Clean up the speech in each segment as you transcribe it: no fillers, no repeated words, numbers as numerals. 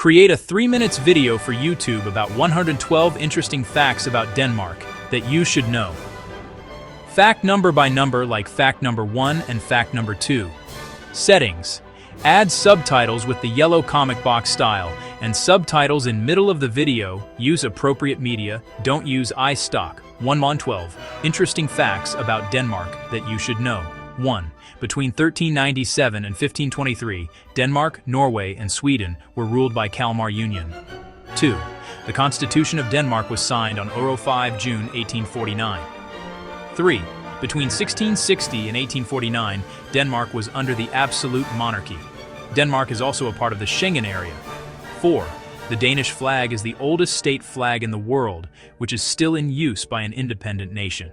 Create a 3 minutes video for YouTube about 112 interesting facts about Denmark that you should know. Fact number by number, like fact number 1 and fact number 2. Settings. Add subtitles with the yellow comic box style and subtitles in middle of the video. Use appropriate media. Don't use iStock. 1 Interesting facts about Denmark that you should know. 1. Between 1397 and 1523, Denmark, Norway, and Sweden were ruled by Kalmar Union. 2. The Constitution of Denmark was signed on 5 June 1849. 3. Between 1660 and 1849, Denmark was under the absolute monarchy. Denmark is also a part of the Schengen area. 4. The Danish flag is the oldest state flag in the world, which is still in use by an independent nation.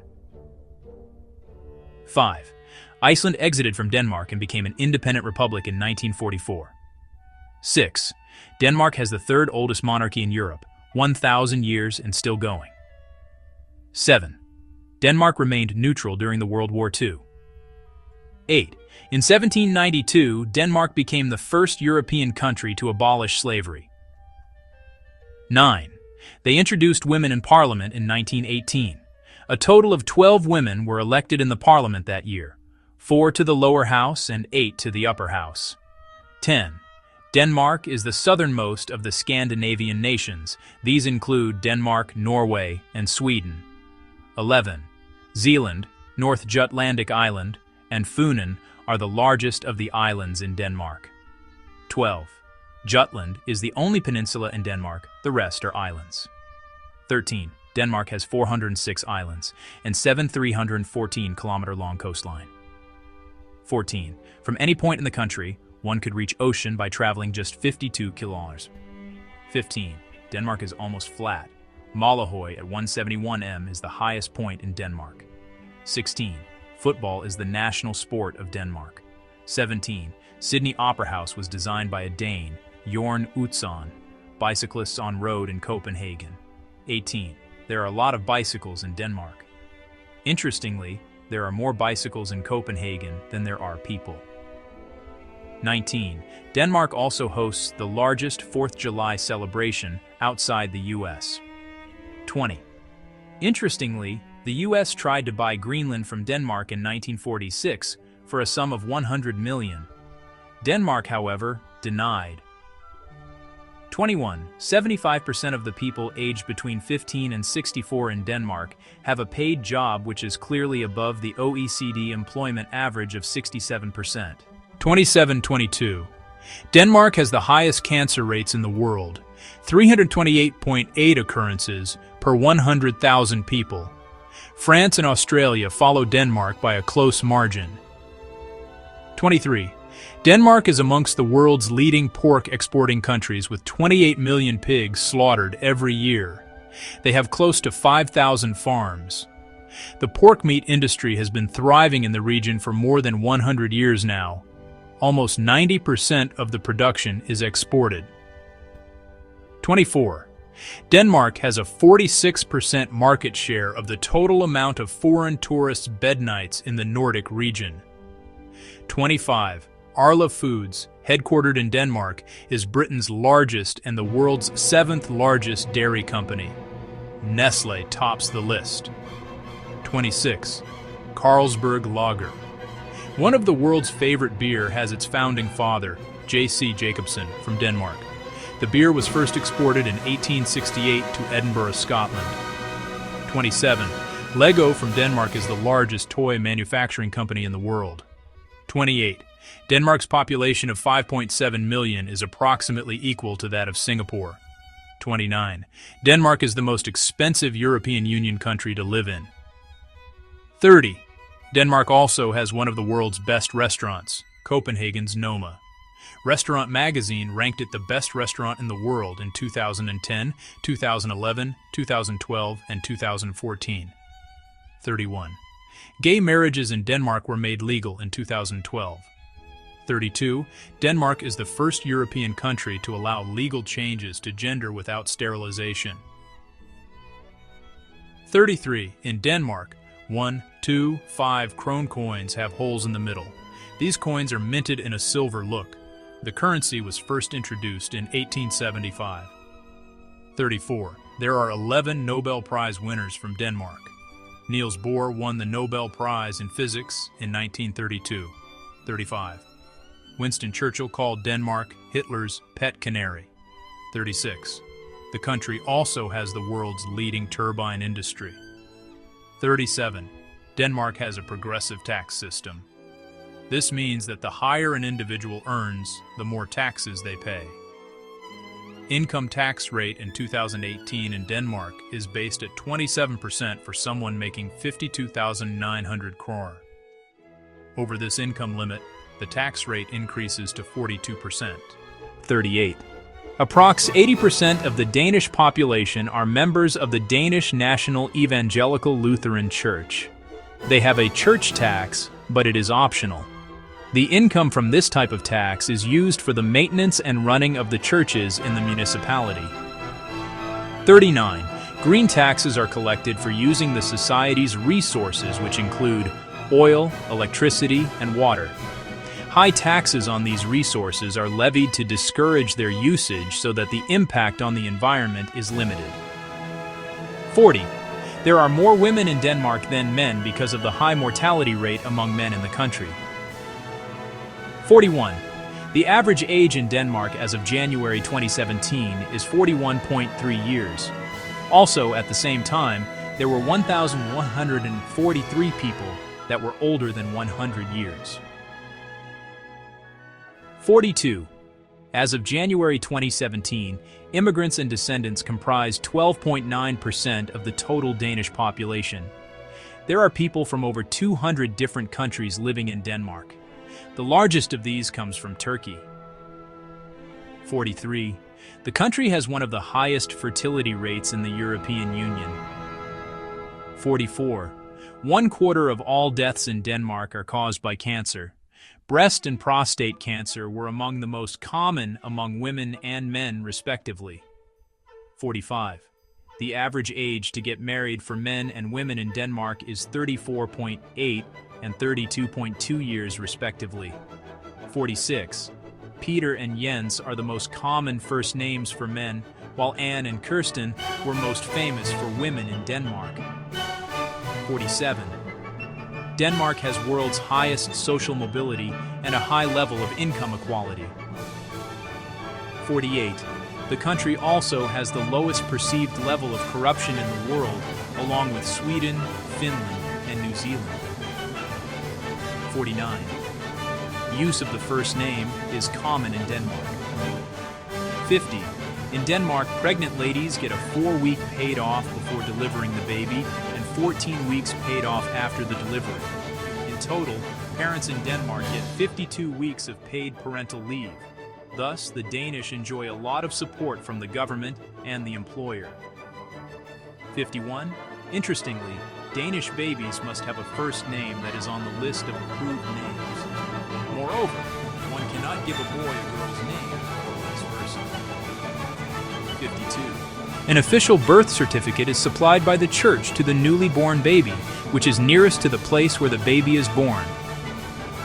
5. Iceland exited from Denmark and became an independent republic in 1944. 6. Denmark has the third oldest monarchy in Europe, 1,000 years and still going. 7. Denmark remained neutral during the World War II. 8. In 1792, Denmark became the first European country to abolish slavery. 9. They introduced women in Parliament in 1918. A total of 12 women were elected in the Parliament that year, 4 to the lower house and 8 to the upper house. 10. Denmark is the southernmost of the Scandinavian nations. These include Denmark, Norway, and Sweden. 11. Zealand, North Jutlandic Island, and Funen are the largest of the islands in Denmark. 12. Jutland is the only peninsula in Denmark, the rest are islands. 13. Denmark has 406 islands and 314-kilometer-long coastline. 14. From any point in the country, one could reach ocean by traveling just 52 kilometers. 15. Denmark is almost flat. Malahoy at 171 m is the highest point in Denmark. 16. Football is the national sport of Denmark. 17. Sydney Opera House was designed by a Dane, Jorn Utzon. Bicyclists on road in Copenhagen. 18. There are a lot of bicycles in Denmark. Interestingly, there are more bicycles in Copenhagen than there are people. 19. Denmark also hosts the largest 4th of July celebration outside the U.S. 20. Interestingly, the U.S. tried to buy Greenland from Denmark in 1946 for a sum of $100 million. Denmark, however, denied. 21. 75% of the people aged between 15 and 64 in Denmark have a paid job, which is clearly above the OECD employment average of 67%. 27-22. Denmark has the highest cancer rates in the world, 328.8 occurrences per 100,000 people. France and Australia follow Denmark by a close margin. 23. Denmark is amongst the world's leading pork exporting countries with 28 million pigs slaughtered every year. They have close to 5,000 farms. The pork meat industry has been thriving in the region for more than 100 years now. Almost 90% of the production is exported. 24. Denmark has a 46% market share of the total amount of foreign tourists' bed nights in the Nordic region. 25. Arla Foods, headquartered in Denmark, is Britain's largest and the world's 7th largest dairy company. Nestlé tops the list. 26. Carlsberg Lager. One of the world's favorite beer has its founding father, J.C. Jacobsen, from Denmark. The beer was first exported in 1868 to Edinburgh, Scotland. 27. Lego from Denmark is the largest toy manufacturing company in the world. 28. Denmark's population of 5.7 million is approximately equal to that of Singapore. 29. Denmark is the most expensive European Union country to live in. 30. Denmark also has one of the world's best restaurants, Copenhagen's Noma. Restaurant Magazine ranked it the best restaurant in the world in 2010, 2011, 2012, and 2014. 31. Gay marriages in Denmark were made legal in 2012. 32. Denmark is the first European country to allow legal changes to gender without sterilization. 33. In Denmark, 1, 2, 5 krone coins have holes in the middle. These coins are minted in a silver look. The currency was first introduced in 1875. 34. There are 11 Nobel Prize winners from Denmark. Niels Bohr won the Nobel Prize in Physics in 1932. 35. Winston Churchill called Denmark Hitler's pet canary. 36. The country also has the world's leading turbine industry. 37. Denmark has a progressive tax system. This means that the higher an individual earns, the more taxes they pay. Income tax rate in 2018 in Denmark is based at 27% for someone making 52,900 kroner. Over this income limit, the tax rate increases to 42%. 38. Approx 80% of the Danish population are members of the Danish National Evangelical Lutheran Church. They have a church tax, but it is optional. The income from this type of tax is used for the maintenance and running of the churches in the municipality. 39. Green taxes are collected for using the society's resources, which include oil, electricity, and water. High taxes on these resources are levied to discourage their usage so that the impact on the environment is limited. 40. There are more women in Denmark than men because of the high mortality rate among men in the country. 41. The average age in Denmark as of January 2017 is 41.3 years. Also, at the same time, there were 1,143 people that were older than 100 years. 42. As of January 2017, immigrants and descendants comprise 12.9% of the total Danish population. There are people from over 200 different countries living in Denmark. The largest of these comes from Turkey. 43. The country has one of the highest fertility rates in the European Union. 44. 1/4 of all deaths in Denmark are caused by cancer. Breast and prostate cancer were among the most common among women and men, respectively. 45. The average age to get married for men and women in Denmark is 34.8 and 32.2 years, respectively. 46. Peter and Jens are the most common first names for men, while Anne and Kirsten were most famous for women in Denmark. 47. Denmark has world's highest social mobility and a high level of income equality. 48. The country also has the lowest perceived level of corruption in the world, along with Sweden, Finland, and New Zealand. 49. Use of the first name is common in Denmark. 50. In Denmark, pregnant ladies get a 4-week paid off before delivering the baby and 14 weeks paid off after the delivery. In total, parents in Denmark get 52 weeks of paid parental leave. Thus, the Danish enjoy a lot of support from the government and the employer. 51. Interestingly, Danish babies must have a first name that is on the list of approved names. Moreover, one cannot give a boy a girl's name, or vice versa. 52. An official birth certificate is supplied by the church to the newly born baby, which is nearest to the place where the baby is born.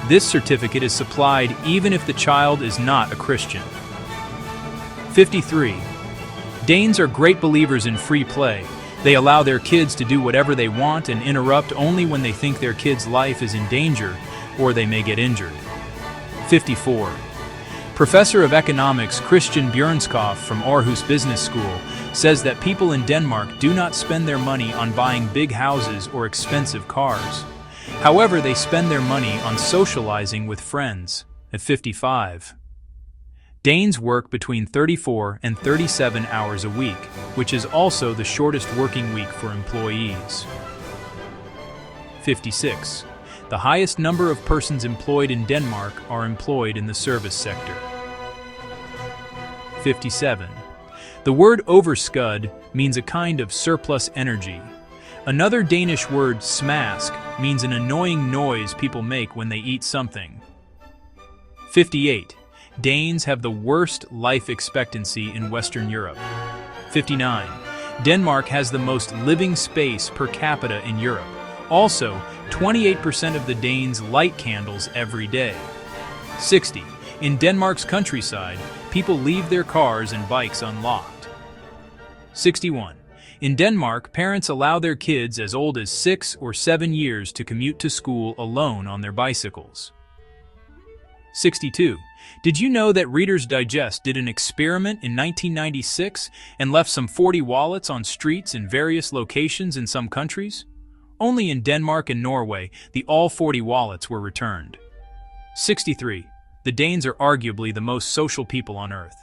This certificate is supplied even if the child is not a Christian. 53. Danes are great believers in free play. They allow their kids to do whatever they want and interrupt only when they think their kid's life is in danger or they may get injured. 54. Professor of Economics Christian Bjørnskov from Aarhus Business School says that people in Denmark do not spend their money on buying big houses or expensive cars. However, they spend their money on socializing with friends. At 55. Danes work between 34 and 37 hours a week, which is also the shortest working week for employees. 56. The highest number of persons employed in Denmark are employed in the service sector. 57. The word overskud means a kind of surplus energy. Another Danish word, smask, means an annoying noise people make when they eat something. 58. Danes have the worst life expectancy in Western Europe. 59. Denmark has the most living space per capita in Europe. Also, 28% of the Danes light candles every day. 60. In Denmark's countryside, people leave their cars and bikes unlocked. 61. In Denmark, parents allow their kids as old as 6 or 7 years to commute to school alone on their bicycles. 62. Did you know that Reader's Digest did an experiment in 1996 and left some 40 wallets on streets in various locations in some countries? Only in Denmark and Norway, all 40 wallets were returned. 63. The Danes are arguably the most social people on Earth.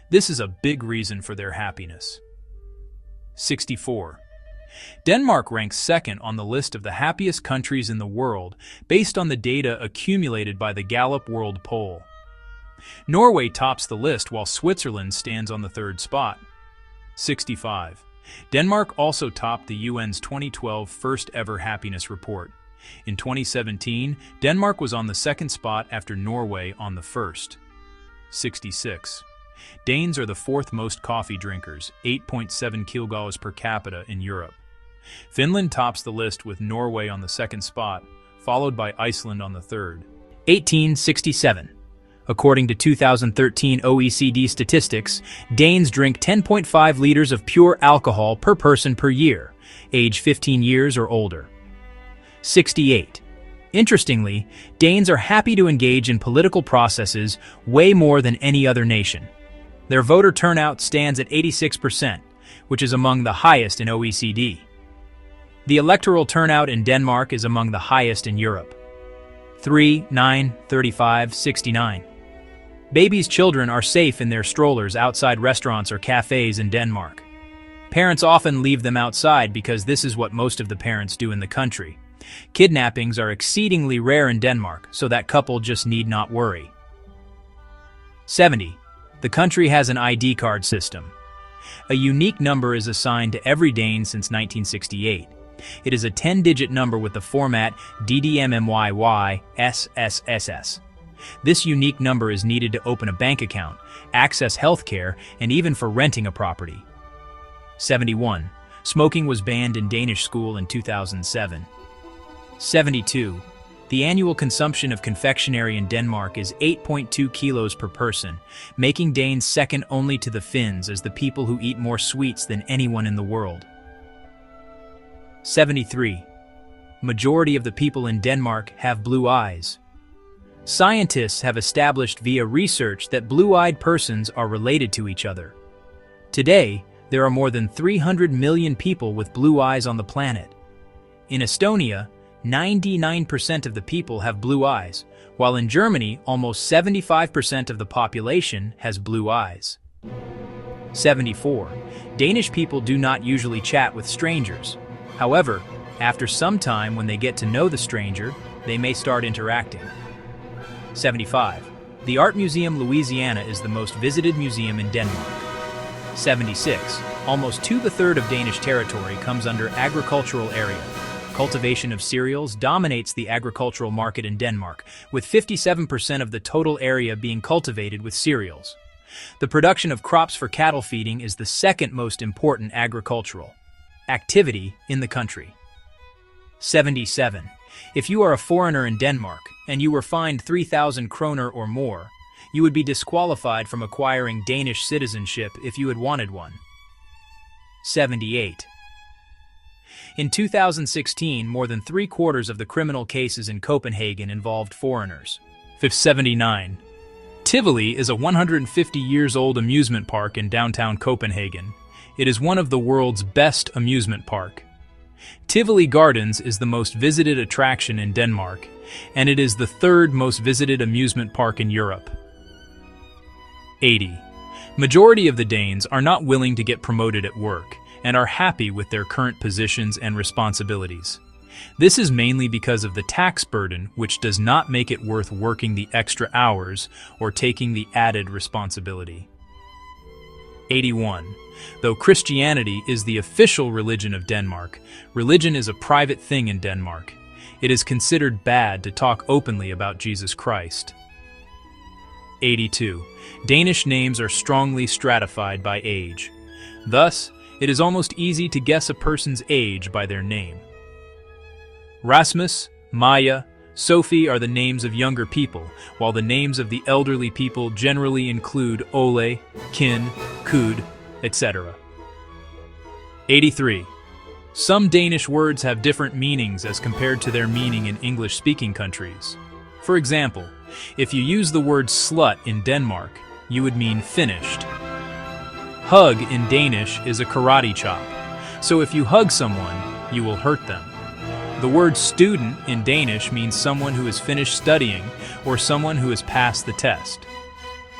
This is a big reason for their happiness. 64. Denmark ranks second on the list of the happiest countries in the world based on the data accumulated by the Gallup World Poll. Norway tops the list while Switzerland stands on the third spot. 65. Denmark also topped the UN's 2012 first ever happiness report. In 2017, Denmark was on the second spot after Norway on the first. 66. Danes are the fourth most coffee drinkers, 8.7 kilograms per capita in Europe. Finland tops the list with Norway on the second spot, followed by Iceland on the third. 1867. According to 2013 OECD statistics, Danes drink 10.5 liters of pure alcohol per person per year, age 15 years or older. 68. Interestingly, Danes are happy to engage in political processes way more than any other nation. Their voter turnout stands at 86%, which is among the highest in OECD. The electoral turnout in Denmark is among the highest in Europe. 3, 9, 35, 69. Babies' children are safe in their strollers outside restaurants or cafes in Denmark. Parents often leave them outside because this is what most of the parents do in the country. Kidnappings are exceedingly rare in Denmark, so that couple just need not worry. 70. The country has an ID card system. A unique number is assigned to every Dane since 1968. It is a 10-digit number with the format DDMMYY SSSS. This unique number is needed to open a bank account, access health care, and even for renting a property. 71. Smoking was banned in Danish school in 2007. 72. The annual consumption of confectionery in Denmark is 8.2 kilos per person, making Danes second only to the Finns as the people who eat more sweets than anyone in the world. 73. Majority of the people in Denmark have blue eyes. Scientists have established via research that blue-eyed persons are related to each other. Today, there are more than 300 million people with blue eyes on the planet. In Estonia, 99% of the people have blue eyes, while in Germany, almost 75% of the population has blue eyes. 74. Danish people do not usually chat with strangers. However, after some time when they get to know the stranger, they may start interacting. 75. The Art Museum Louisiana is the most visited museum in Denmark. 76. Almost 2/3 of Danish territory comes under agricultural area. Cultivation of cereals dominates the agricultural market in Denmark, with 57% of the total area being cultivated with cereals. The production of crops for cattle feeding is the second most important agricultural activity in the country. 77. If you are a foreigner in Denmark and you were fined 3,000 kroner or more, you would be disqualified from acquiring Danish citizenship if you had wanted one. 78. In 2016, more than 3/4 of the criminal cases in Copenhagen involved foreigners. 79. Tivoli is a 150-years-old amusement park in downtown Copenhagen. It is one of the world's best amusement park. Tivoli Gardens is the most visited attraction in Denmark, and it is the third most visited amusement park in Europe. 80. Majority of the Danes are not willing to get promoted at work and are happy with their current positions and responsibilities. This is mainly because of the tax burden, which does not make it worth working the extra hours or taking the added responsibility. 81. Though Christianity is the official religion of Denmark, religion is a private thing in Denmark. It is considered bad to talk openly about Jesus Christ. 82. Danish names are strongly stratified by age. Thus, it is almost easy to guess a person's age by their name. Rasmus, Maja, Sophie are the names of younger people, while the names of the elderly people generally include Ole, Kin, Kud, etc. 83. Some Danish words have different meanings as compared to their meaning in English-speaking countries. For example, if you use the word slut in Denmark, you would mean finished. Hug in Danish is a karate chop, so if you hug someone, you will hurt them. The word student in Danish means someone who has finished studying or someone who has passed the test.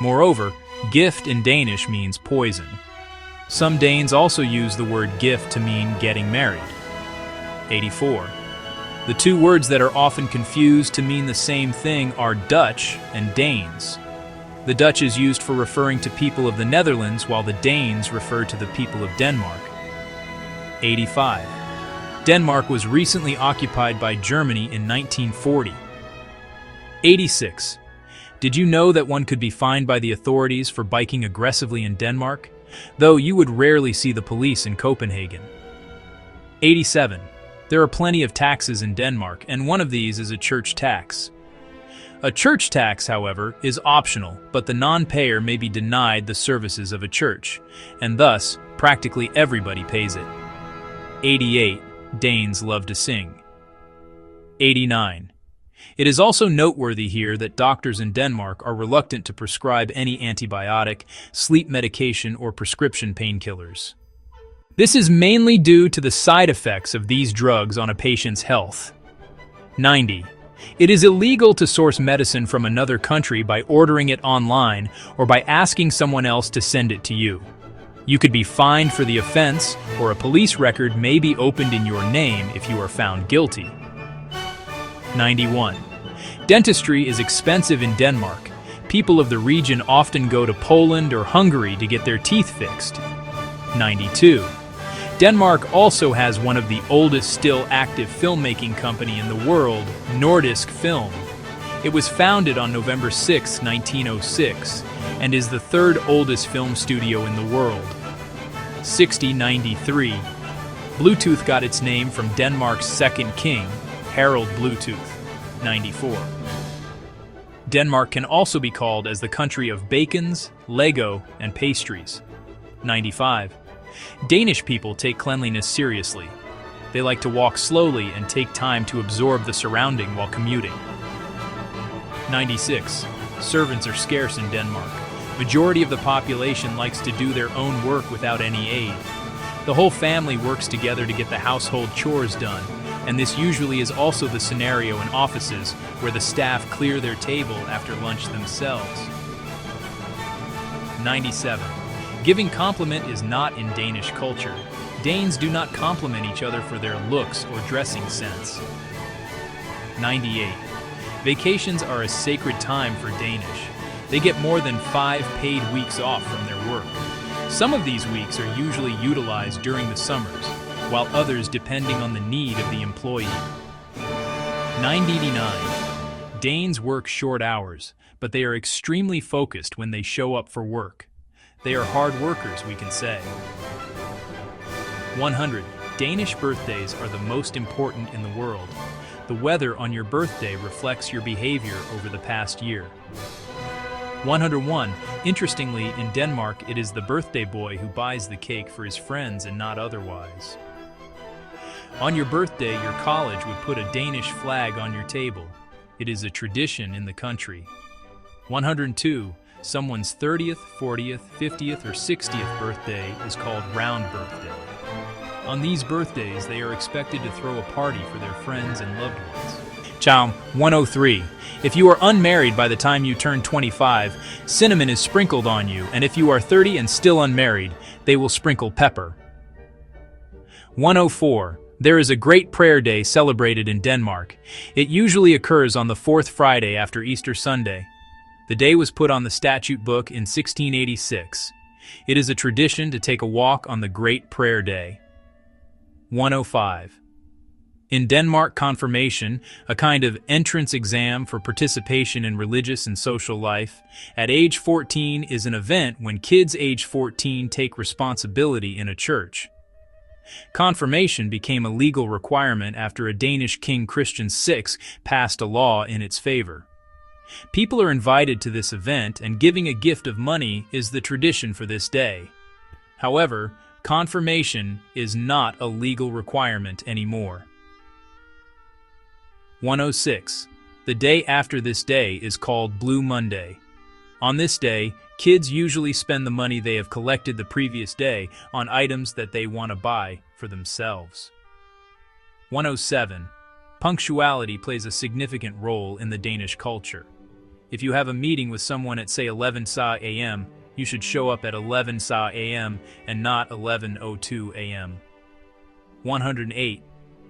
Moreover, gift in Danish means poison. Some Danes also use the word gift to mean getting married. 84. The two words that are often confused to mean the same thing are Dutch and Danes. The Dutch is used for referring to people of the Netherlands, while the Danes refer to the people of Denmark. 85. Denmark was recently occupied by Germany in 1940. 86. Did you know that one could be fined by the authorities for biking aggressively in Denmark? Though you would rarely see the police in Copenhagen. 87. There are plenty of taxes in Denmark, and one of these is a church tax. A church tax, however, is optional, but the non-payer may be denied the services of a church, and thus, practically everybody pays it. 88. Danes love to sing. 89. It is also noteworthy here that doctors in Denmark are reluctant to prescribe any antibiotic, sleep medication, or prescription painkillers. This is mainly due to the side effects of these drugs on a patient's health. 90. It is illegal to source medicine from another country by ordering it online or by asking someone else to send it to you. You could be fined for the offense, or a police record may be opened in your name if you are found guilty. 91. Dentistry is expensive in Denmark. People of the region often go to Poland or Hungary to get their teeth fixed. 92. Denmark also has one of the oldest still active filmmaking company in the world, Nordic Film. It was founded on November 6, 1906, and is the third oldest film studio in the world. 93. Bluetooth got its name from Denmark's second king, Harald Bluetooth. 94. Denmark can also be called as the country of bacons, Lego, and pastries. 95. Danish people take cleanliness seriously. They like to walk slowly and take time to absorb the surrounding while commuting. 96. Servants are scarce in Denmark. Majority of the population likes to do their own work without any aid. The whole family works together to get the household chores done, and this usually is also the scenario in offices where the staff clear their table after lunch themselves. 97. Giving compliment is not in Danish culture. Danes do not compliment each other for their looks or dressing sense. 98. Vacations are a sacred time for Danish. They get more than 5 paid weeks off from their work. Some of these weeks are usually utilized during the summers, while others depending on the need of the employee. 99. Danes work short hours, but they are extremely focused when they show up for work. They are hard workers, we can say. 100. Danish birthdays are the most important in the world. The weather on your birthday reflects your behavior over the past year. 101. Interestingly, in Denmark, it is the birthday boy who buys the cake for his friends and not otherwise. On your birthday, your college would put a Danish flag on your table. It is a tradition in the country. 102. Someone's 30th, 40th, 50th, or 60th birthday is called round birthday. On these birthdays, they are expected to throw a party for their friends and loved ones. Ciao. 103. If you are unmarried by the time you turn 25, cinnamon is sprinkled on you, and if you are 30 and still unmarried, they will sprinkle pepper. 104. There is a great prayer day celebrated in Denmark. It usually occurs on the 4th Friday after Easter Sunday. The day was put on the statute book in 1686. It is a tradition to take a walk on the Great Prayer Day. 105. In Denmark, confirmation, a kind of entrance exam for participation in religious and social life, at age 14 is an event when kids age 14 take responsibility in a church. Confirmation became a legal requirement after a Danish king Christian VI passed a law in its favor. People are invited to this event, and giving a gift of money is the tradition for this day. However, confirmation is not a legal requirement anymore. 106. The day after this day is called Blue Monday. On this day, kids usually spend the money they have collected the previous day on items that they want to buy for themselves. 107. Punctuality plays a significant role in the Danish culture. If you have a meeting with someone at say 11 a.m., you should show up at 11 a.m. and not 11:02 a.m. 108.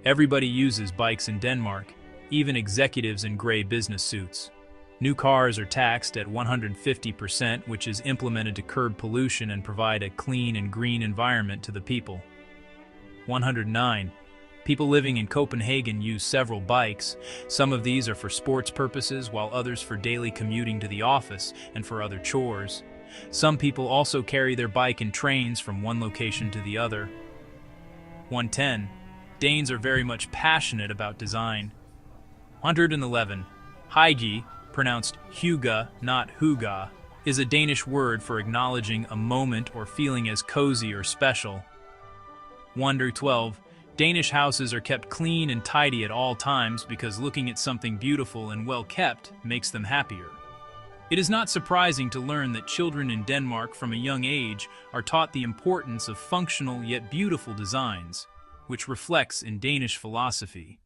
Everybody uses bikes in Denmark, even executives in gray business suits. New cars are taxed at 150%, which is implemented to curb pollution and provide a clean and green environment to the people. 109. People living in Copenhagen use several bikes. Some of these are for sports purposes, while others for daily commuting to the office and for other chores. Some people also carry their bike in trains from one location to the other. 110. Danes are very much passionate about design. 111. Hygge, pronounced hygge, not hygge, is a Danish word for acknowledging a moment or feeling as cozy or special. 112. Danish houses are kept clean and tidy at all times because looking at something beautiful and well kept makes them happier. It is not surprising to learn that children in Denmark from a young age are taught the importance of functional yet beautiful designs, which reflects in Danish philosophy.